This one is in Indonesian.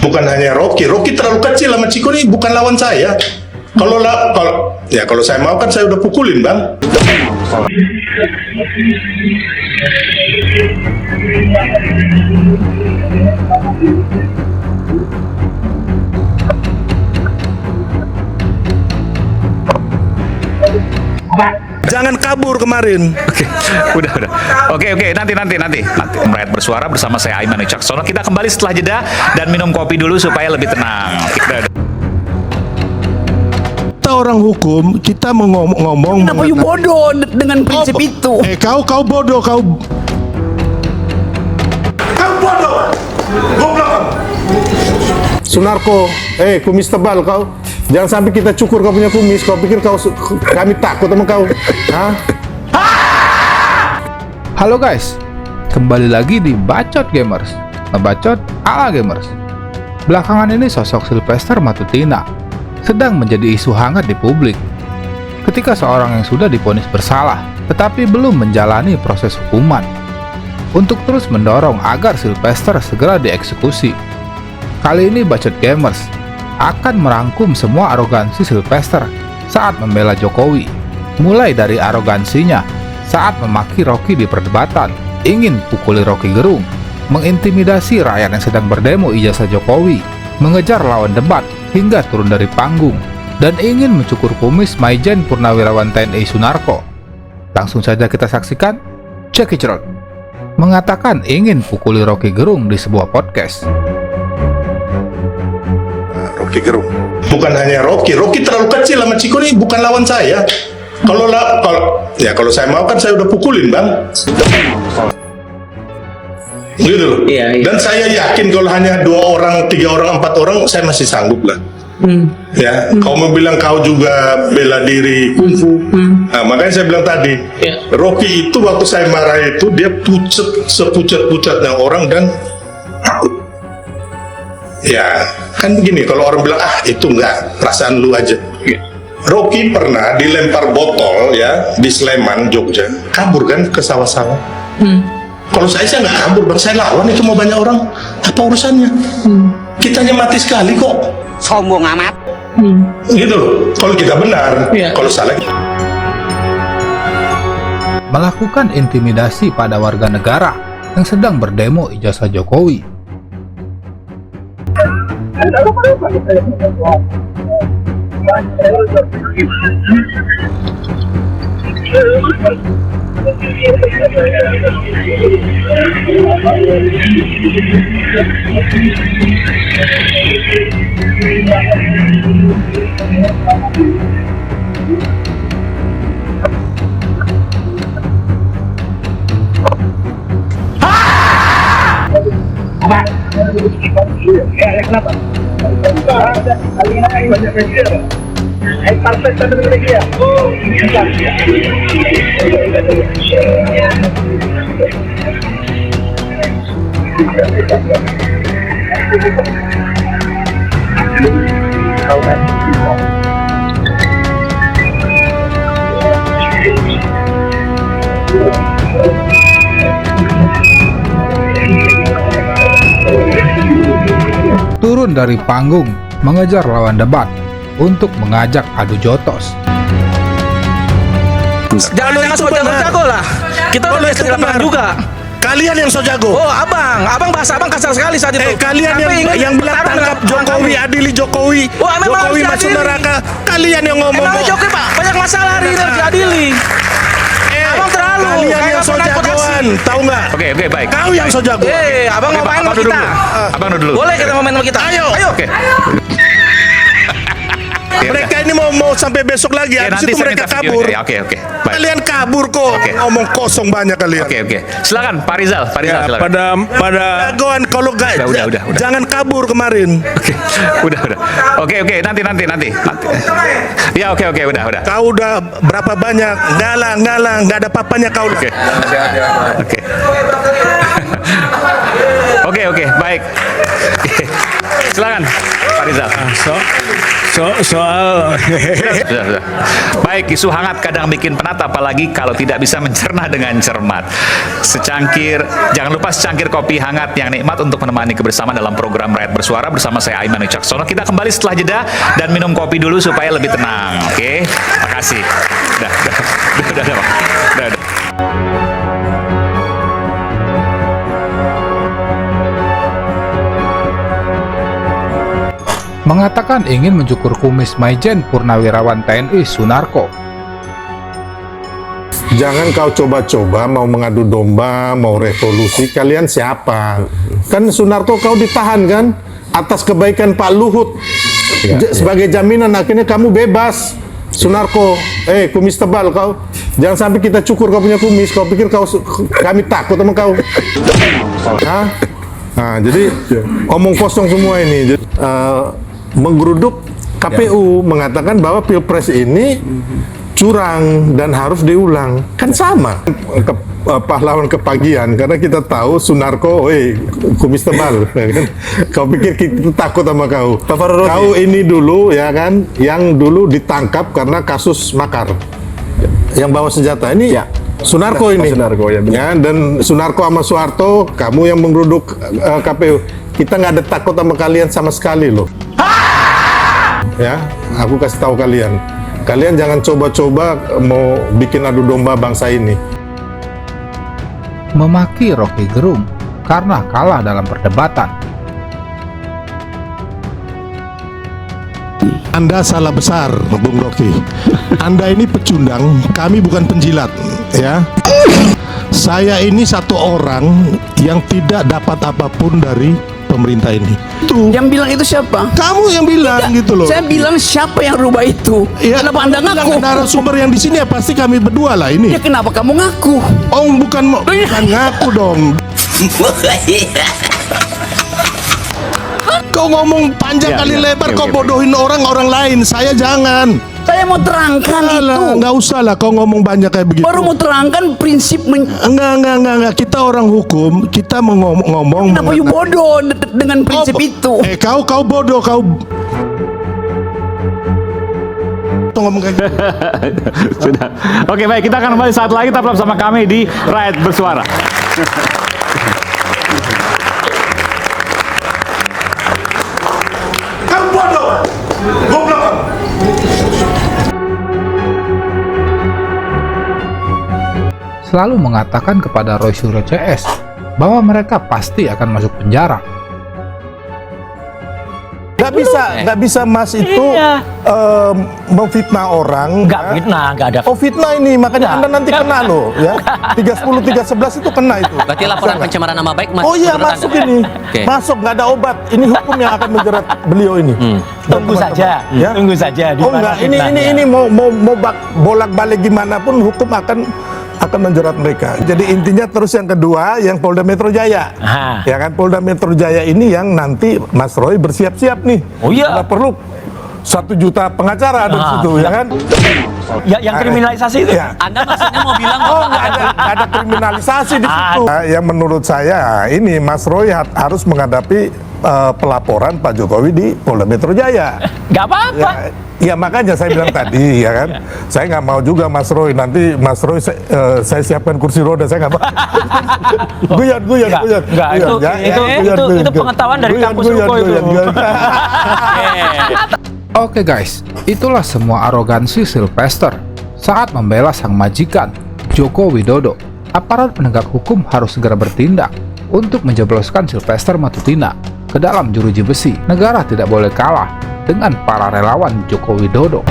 Bukan hanya Rocky terlalu kecil sama Ciko ini bukan lawan saya. Kalau saya mau kan saya udah pukulin, Bang. Jangan kabur kemarin. Udah. Oke, nanti. Merakyat bersuara bersama saya Aiman Wicaksono. Kita kembali setelah jeda dan minum kopi dulu supaya lebih tenang. Kita orang hukum, kita ngomong. Kenapa you bodoh dengan prinsip itu? Kau bodoh, kau bodoh. Goblok. Sunarko, kumis tebal kau. Jangan sampai kita cukur kau punya kumis. Kau pikir kami takut sama kau? Hah? Halo guys, kembali lagi di Bacot Gamers, ngebacot ala gamers. Belakangan ini sosok Sylvester Matutina sedang menjadi isu hangat di publik. Ketika seorang yang sudah divonis bersalah, tetapi belum menjalani proses hukuman, untuk terus mendorong agar Sylvester segera dieksekusi. Kali ini Bacot Gamers akan merangkum semua arogansi Sylvester saat membela Jokowi, mulai dari arogansinya saat memaki Rocky di perdebatan, ingin pukuli Rocky Gerung, mengintimidasi rakyat yang sedang berdemo ijazah Jokowi, mengejar lawan debat hingga turun dari panggung, dan ingin mencukur kumis Maijen Purnawirawan TNI Sunarko. Langsung saja kita saksikan. Check it out. Mengatakan ingin pukuli Rocky Gerung di sebuah podcast. Rocky Gerung. Bukan hanya Rocky terlalu kecil sama Ciko ini bukan lawan saya. Kalau saya mau kan saya udah pukulin, Bang. Gitu. Iya. Dan saya yakin kalau hanya 2 orang, 3 orang, 4 orang saya masih sanggup lah. Ya, kau mau bilang kau juga bela diri kungfu. Nah, makanya saya bilang tadi, Rocky itu waktu saya marah itu dia sepucat-pucatnya orang dan ya kan begini, kalau orang bilang itu enggak, perasaan lu aja. Rocky pernah dilempar botol ya di Sleman, Jogja, kabur kan ke sawah-sawah. Kalau saya nggak kabur, Bang, saya lawan itu mau banyak orang, apa urusannya? Kitanya mati sekali kok. Sombong amat. Gitu. Kalau kita benar, kalau salah. Melakukan intimidasi pada warga negara yang sedang berdemo ijazah Jokowi. Turun dari panggung mengejar lawan debat untuk mengajak adu jotos. Jangan lu yang masuk jago-jago lah. Kita udah biasa di lapangan juga. Kalian yang so jago. Oh, abang bahasa abang kasar sekali saat itu. Kalian yang bilang tangkap Jokowi, adili Jokowi, Jokowi masuk neraka. Kalian yang ngomong. Emang Jokowi Pak banyak masalah hari ini harus diadili. Abang terlalu. Kalian yang so jagoan, tahu nggak? Oke, baik. Kau yang so jago. Abang mau main sama kita. Abang dulu. Boleh kita mau main sama kita. Ayo. Oke. Mereka ini mau sampai besok lagi. Habis itu mereka kabur. Oke. Baik. Kalian kabur kok. Ngomong kosong banyak kalian. Oke. Silakan Pak Rizal. Silakan. Pada jagoan kalau guys. Udah. Jangan kabur kemarin. Udah. Oke, nanti. Ya, oke, udah. Kau udah berapa banyak ngalang, nggak ada papanya kau. Oke, baik. Silakan Pak Rizal. So soal Sudah. Baik, isu hangat kadang bikin penat, apalagi kalau tidak bisa mencerna dengan cermat. Jangan lupa secangkir kopi hangat yang nikmat untuk menemani kebersamaan dalam program Rakyat Bersuara bersama saya Aiman Wicaksono. Kita kembali setelah jeda dan minum kopi dulu supaya lebih tenang. Oke, makasih. Udah. Mengatakan ingin mencukur kumis Maijen Purnawirawan TNI Sunarko. Jangan kau coba-coba mau mengadu domba, mau revolusi. Kalian siapa? Kan Sunarko kau ditahan kan atas kebaikan Pak Luhut. Sebagai jaminan akhirnya kamu bebas. Sunarko, kumis tebal kau. Jangan sampai kita cukur kau punya kumis. Kau pikir kami takut sama kau? Hah? Nah, jadi omong kosong semua ini. Menggeruduk KPU mengatakan bahwa Pilpres ini curang dan harus diulang. Kan sama pahlawan kepagian, karena kita tahu Sunarko, kumis tebal. Kau pikir kita takut sama kau? Kau ini dulu ya kan, yang dulu ditangkap karena kasus makar, yang bawa senjata ini. Ya. Sunarko ini. Sunarko, ya, dan Sunarko sama Soeharto, kamu yang menggeruduk KPU. Kita nggak ada takut sama kalian sama sekali loh. Ya, aku kasih tahu kalian. Kalian jangan coba-coba mau bikin adu domba bangsa ini. Memaki Rocky Gerung karena kalah dalam perdebatan. Anda salah besar, Bung Rocky. Anda ini pecundang, kami bukan penjilat, ya. Saya ini satu orang yang tidak dapat apapun dari pemerintah ini. Itu. Yang bilang itu siapa? Kamu yang bilang gitu loh. Saya bilang siapa yang rubah itu? Ya, Kenapa Anda ngaku? Narasumber yang di sini ya pasti kami berdua lah ini. Ya kenapa kamu ngaku? Oh, bukan ngaku dong. Kau ngomong panjang kali lebar, kau bodohin orang lain. Saya jangan. Saya mau terangkan itu. Nggak usah lah kau ngomong banyak kayak begitu. Baru mau terangkan prinsip. Enggak. Kita orang hukum, kita mau ngomong. Kenapa you bodoh dengan prinsip itu? Kau bodoh, kau ngomong kayak gitu. Sudah. Oke, baik, kita akan kembali saat lagi. Tetap bersama kami di Rakyat Bersuara. Kau bodoh. Goblok. Selalu mengatakan kepada Roy Suryo CS bahwa mereka pasti akan masuk penjara. Nggak bisa Mas itu memfitnah orang. Nggak fitnah, nggak ada. Oh, fitnah ini, makanya Anda nanti kena loh, ya. 310, 311 itu kena itu. Berarti laporan pencemaran nama baik Oh iya, masuk Anda. ini. Oke. Masuk, nggak ada obat. Ini hukum yang akan menjerat beliau ini. Tunggu saja, Ya? tunggu saja. Di Oh mana enggak, ini fitnahnya. mau bolak-balik gimana pun hukum akan menjerat mereka. Jadi intinya terus yang kedua, yang Polda Metro Jaya. Aha. Ya kan, Polda Metro Jaya ini yang nanti Mas Roy bersiap-siap nih. Oh iya. Kalau perlu 1 juta pengacara di situ, ya kan? Ya, yang kriminalisasi itu. Ya. Anda maksudnya mau bilang Oh, nggak ada kriminalisasi di situ. Yang menurut saya ini Mas Roy harus menghadapi pelaporan Pak Jokowi di Polda Metro Jaya. Nggak apa-apa. Ya makanya saya bilang tadi, ya kan, saya nggak mau juga Mas Roy, nanti Mas Roy saya siapkan kursi roda, saya nggak mau. Guyon. Nggak, itu pengetahuan dari kampus Ruko itu. Oke guys, itulah semua arogansi Sylvester saat membela sang majikan, Joko Widodo. Aparat penegak hukum harus segera bertindak untuk menjebloskan Sylvester Matutina ke dalam jeruji besi. Negara tidak boleh kalah dengan para relawan Joko Widodo.